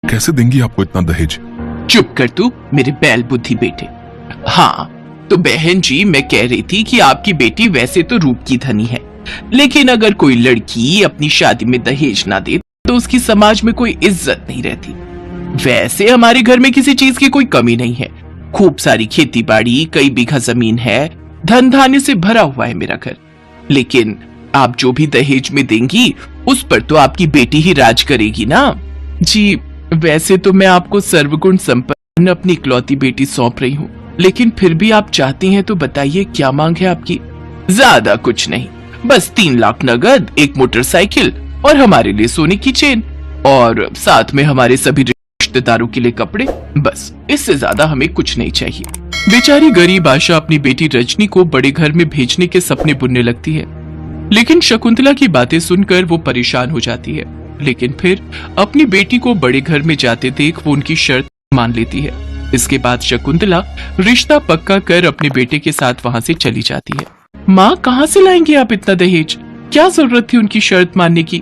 कैसे देंगी आपको इतना दहेज? चुप कर तू मेरे बैल बुद्धि बेटे। हाँ तो बहन जी, मैं कह रही थी कि आपकी बेटी वैसे तो रूप की धनी है, लेकिन अगर कोई लड़की अपनी शादी में दहेज ना दे तो उसकी समाज में कोई इज्जत नहीं रहती। वैसे हमारे घर में किसी चीज की कोई कमी नहीं है, खूब सारी खेती बाड़ी, कई बीघा जमीन है, धन धान्य से भरा हुआ है मेरा घर। लेकिन आप जो भी दहेज में देंगी उस पर तो आपकी बेटी ही राज करेगी ना। जी वैसे तो मैं आपको सर्वगुण संपन्न अपनी इकलौती बेटी सौंप रही हूँ, लेकिन फिर भी आप चाहती हैं तो बताइए क्या मांग है आपकी? ज्यादा कुछ नहीं, बस 3 लाख नगद, 1 मोटरसाइकिल और हमारे लिए सोने की चेन, और साथ में हमारे सभी रिश्तेदारों के लिए कपड़े। बस इससे ज्यादा हमें कुछ नहीं चाहिए। बेचारी गरीब आशा अपनी बेटी रजनी को बड़े घर में भेजने के सपने बुनने लगती है, लेकिन शकुंतला की बातें सुनकर वो परेशान हो जाती है। लेकिन फिर अपनी बेटी को बड़े घर में जाते देख वो उनकी शर्त मान लेती है। इसके बाद शकुंतला रिश्ता पक्का कर अपने बेटे के साथ वहां से चली जाती है। माँ कहाँ से लाएंगे आप इतना दहेज? क्या जरूरत थी उनकी शर्त मानने की?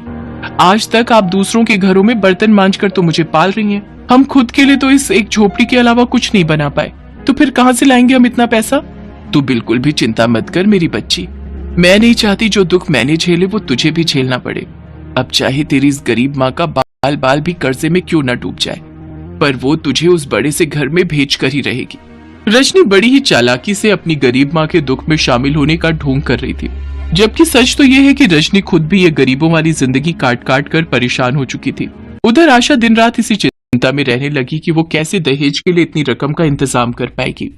आज तक आप दूसरों के घरों में बर्तन मांझकर तो मुझे पाल रही हैं। हम खुद के लिए तो इस एक झोपड़ी के अलावा कुछ नहीं बना पाए, तो फिर कहाँ से लाएंगे हम इतना पैसा? तू बिल्कुल भी चिंता मत कर मेरी बच्ची, मैं नहीं चाहती जो दुख मैंने झेले वो तुझे भी झेलना पड़े। अब चाहे तेरी इस गरीब माँ का बाल बाल भी कर्जे में क्यों न डूब जाए, पर वो तुझे उस बड़े से घर में भेज कर ही रहेगी। रजनी बड़ी ही चालाकी से अपनी गरीब माँ के दुख में शामिल होने का ढोंग कर रही थी, जबकि सच तो यह है कि रजनी खुद भी ये गरीबों वाली जिंदगी काट काट कर परेशान हो चुकी थी। उधर आशा दिन रात इसी चिंता में रहने लगी कि वो कैसे दहेज के लिए इतनी रकम का इंतजाम कर पाएगी।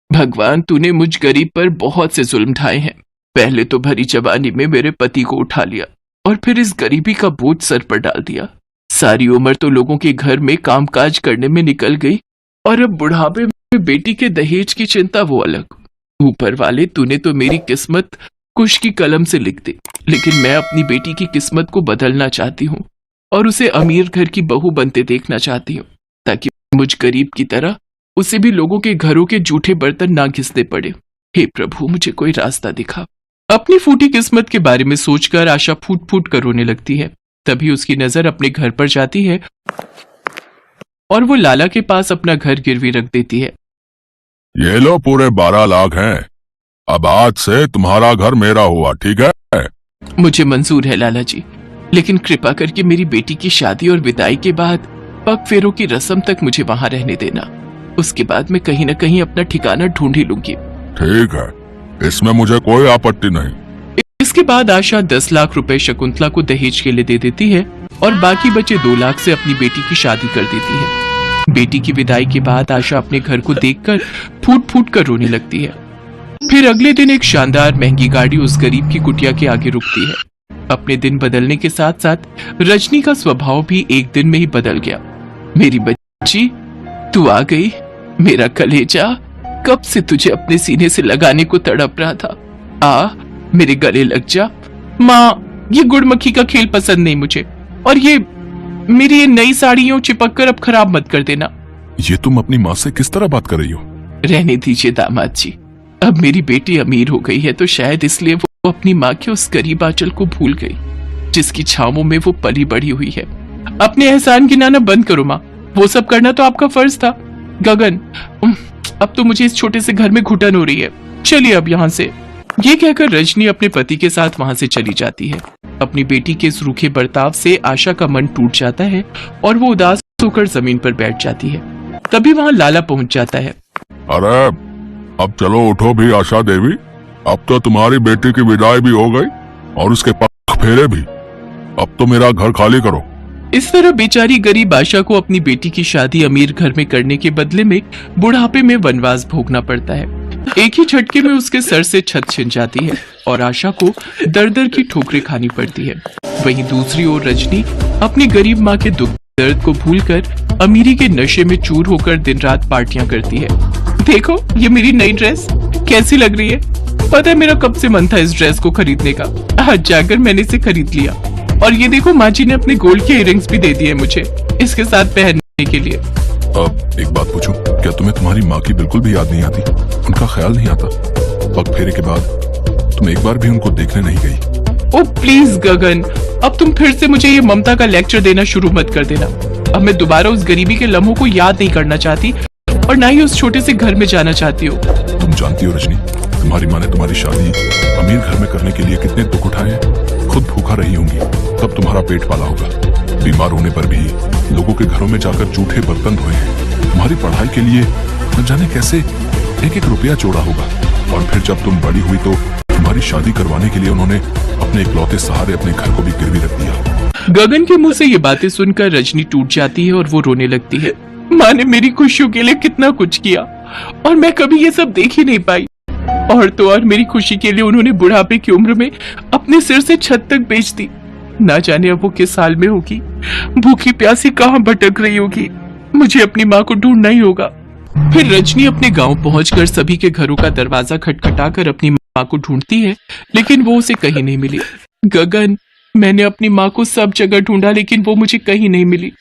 भगवान तूने मुझ गरीब पर बहुत से जुल्म ढाए हैं। पहले तो भरी जवानी में मेरे पति को उठा लिया और फिर इस गरीबी का बोझ सर पर डाल दिया। सारी उम्र तो लोगों के घर में कामकाज करने में निकल गई और अब बुढ़ापे में बेटी के दहेज की चिंता वो अलग। ऊपर वाले तूने तो मेरी किस्मत कुश की कलम से लिख दी, लेकिन मैं अपनी बेटी की किस्मत को बदलना चाहती हूँ और उसे अमीर घर की बहू बनते देखना चाहती हूँ, ताकि मुझ गरीब की तरह उसे भी लोगों के घरों के जूठे बर्तन ना घिसने पड़े। हे प्रभु मुझे कोई रास्ता दिखा। अपनी फूटी किस्मत के बारे में सोचकर आशा फूट फूट कर रोने लगती है। तभी उसकी नजर अपने घर पर जाती है और वो लाला के पास अपना घर गिरवी रख देती है। ये लो पूरे 12 लाख हैं, अब आज से तुम्हारा घर मेरा हुआ, ठीक है? मुझे मंजूर है लाला जी, लेकिन कृपा करके मेरी बेटी की शादी और विदाई के बाद पग फेरों की रस्म तक मुझे वहां रहने देना। उसके बाद मैं कहीं न कहीं अपना ठिकाना ढूंढ ही लूंगी। ठीक है, इसमें मुझे कोई आपत्ति नहीं। इसके बाद आशा 10 लाख रुपए शकुंतला को दहेज के लिए दे देती है और बाकी बचे 2 लाख से अपनी बेटी की शादी कर देती है। बेटी की विदाई के बाद आशा अपने घर को देखकर फूट फूट कर रोने लगती है। फिर अगले दिन एक शानदार महंगी गाड़ी उस गरीब की कुटिया के आगे रुकती है। अपने दिन बदलने के साथ साथ रजनी का स्वभाव भी एक दिन में ही बदल गया। मेरी बच्ची तू आ गई, मेरा कलेजा कब से तुझे अपने सीने से लगाने को तड़प रहा था। आ मेरे गले लग जा। माँ ये गुड़मक्खी का खेल पसंद नहीं मुझे, और ये मेरी ये नई साड़ियों चिपक कर अब खराब मत कर देना। ये तुम अपनी माँ से किस तरह बात कर रही हो? रहने दीजिए दामाद जी, अब मेरी बेटी अमीर हो गई है तो शायद इसलिए वो अपनी माँ के उस गरीब आंचल को भूल गई जिसकी छावों में वो पली बढ़ी हुई है। अपने एहसान गिनाना बंद करो माँ, वो सब करना तो आपका फर्ज था। गगन अब तो मुझे इस छोटे से घर में घुटन हो रही है, चलिए अब यहाँ से। ये कहकर रजनी अपने पति के साथ वहां से चली जाती है। अपनी बेटी के इस रूखे बर्ताव से आशा का मन टूट जाता है और वो उदास होकर जमीन पर बैठ जाती है। तभी वहां लाला पहुंच जाता है। अरे अब चलो उठो भी आशा देवी, अब तो तुम्हारी बेटी की विदाई भी हो गई और उसके पग फेरे भी। अब तो मेरा घर खाली करो। इस तरह बेचारी गरीब आशा को अपनी बेटी की शादी अमीर घर में करने के बदले में बुढ़ापे में वनवास भोगना पड़ता है। एक ही झटके में उसके सर से छत छिन जाती है और आशा को दर दर की ठोकरें खानी पड़ती है। वहीं दूसरी ओर रजनी अपनी गरीब माँ के दुख दर्द को भूलकर अमीरी के नशे में चूर होकर दिन रात पार्टियां करती है। देखो ये मेरी नई ड्रेस कैसी लग रही है। पता है मेरा कब से मन था इस ड्रेस को खरीदने का, आज जाकर मैंने इसे खरीद लिया। और ये देखो माँ जी ने अपने गोल्ड के इयररिंग्स भी दे दिए मुझे इसके साथ पहनने के लिए। अब एक बात पूछूं, क्या तुम्हें तुम्हारी माँ की बिल्कुल भी याद नहीं आती? उनका ख्याल नहीं आता? पग फेरे के बाद तुम एक बार भी उनको देखने नहीं गई? ओ प्लीज गगन, अब तुम फिर से मुझे ये ममता का लेक्चर देना शुरू मत कर देना। अब मैं दोबारा उस गरीबी के लम्हों को याद नहीं करना चाहती और ना ही उस छोटे से घर में जाना चाहती हूँ। तुम जानती हो रजनी, तुम्हारी माँ ने तुम्हारी शादी अमीर घर में करने के लिए कितने दुख उठाए हैं। खुद भूखा रही होंगी, तब तुम्हारा पेट पाला होगा। बीमार होने पर भी लोगों के घरों में जाकर जूठे बर्तन धोए हैं। तुम्हारी पढ़ाई के लिए न जाने कैसे एक एक रुपया जोड़ा होगा। और फिर जब तुम बड़ी हुई तो तुम्हारी शादी करवाने के लिए उन्होंने अपने इकलौते सहारे अपने घर को भी गिरवी रख दिया। गगन के मुंह से ये बातें सुनकर रजनी टूट जाती है और वो रोने लगती है। माँ ने मेरी खुशियों के लिए कितना कुछ किया और मैं कभी ये सब देख ही नहीं पाई। और तो और मेरी खुशी के लिए उन्होंने बुढ़ापे की उम्र में अपने सिर से छत तक बेच दी। ना जाने अब वो किस हाल में होगी, भूखी प्यासी कहाँ भटक रही होगी। मुझे अपनी माँ को ढूंढना ही होगा। फिर रजनी अपने गांव पहुंचकर सभी के घरों का दरवाजा खटखटाकर अपनी माँ को ढूंढती है, लेकिन वो उसे कहीं नहीं मिली। गगन, मैंने अपनी माँ को सब जगह ढूंढा लेकिन वो मुझे कहीं नहीं मिली।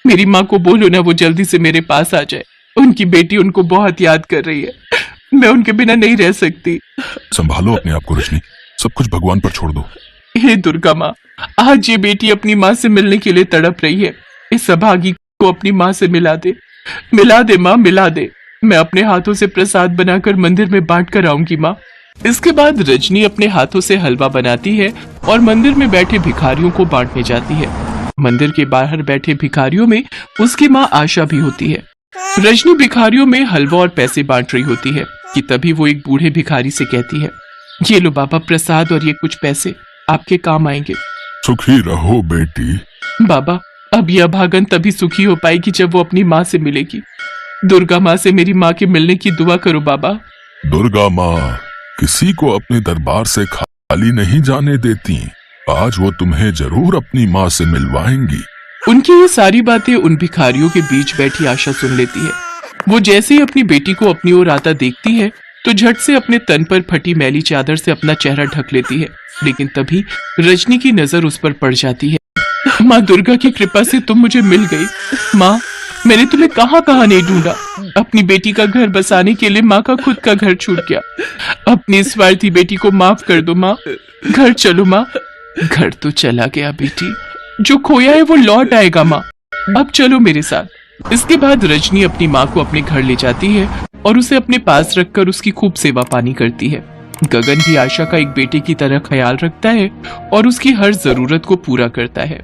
मेरी माँ को बोलो ना वो जल्दी से मेरे पास आ जाए। उनकी बेटी उनको बहुत याद कर रही है। मैं उनके बिना नहीं रह सकती। संभालो अपने आप को रजनी, सब कुछ भगवान पर छोड़ दो। हे दुर्गा माँ, आज ये बेटी अपनी माँ से मिलने के लिए तड़प रही है। इस अभागी को अपनी माँ से मिला दे। मिला दे माँ, मिला दे। मैं अपने हाथों से प्रसाद बनाकर मंदिर में बांट कर आऊंगी माँ। इसके बाद रजनी अपने हाथों से हलवा बनाती है और मंदिर में बैठे भिखारियों को बांटने जाती है। मंदिर के बाहर बैठे भिखारियों में उसकी माँ आशा भी होती है। रजनी भिखारियों में हलवा और पैसे बांट रही होती है कि तभी वो एक बूढ़े भिखारी से कहती है, ये लो बाबा प्रसाद और ये कुछ पैसे आपके काम आएंगे। सुखी रहो बेटी। बाबा, अब यह अभागन तभी सुखी हो पाएगी जब वो अपनी माँ से मिलेगी। दुर्गा माँ से मेरी माँ के मिलने की दुआ करो बाबा। दुर्गा माँ किसी को अपने दरबार से खाली नहीं जाने देती। आज वो तुम्हें जरूर अपनी माँ से मिलवाएंगी। उनकी ये सारी बातें उन भिखारियों के बीच बैठी आशा सुन लेती है। वो जैसे ही अपनी बेटी को अपनी ओर आता देखती है तो झट से अपने तन पर फटी मैली चादर से अपना चेहरा ढक लेती है। लेकिन तभी रजनी की नजर उस पर पड़ जाती है। माँ दुर्गा की कृपा से तुम मुझे मिल गई। माँ, मैंने तुम्हें कहाँ कहाँ नहीं ढूंढा। अपनी बेटी का घर बसाने के लिए माँ का खुद का घर छूट गया। अपनी स्वार्थी बेटी को माफ कर दो माँ। घर चलो माँ। घर तो चला गया बेटी, जो खोया है वो लौट आएगा माँ। अब चलो मेरे साथ। इसके बाद रजनी अपनी माँ को अपने घर ले जाती है और उसे अपने पास रखकर उसकी खूब सेवा पानी करती है। गगन भी आशा का एक बेटे की तरह ख्याल रखता है और उसकी हर जरूरत को पूरा करता है।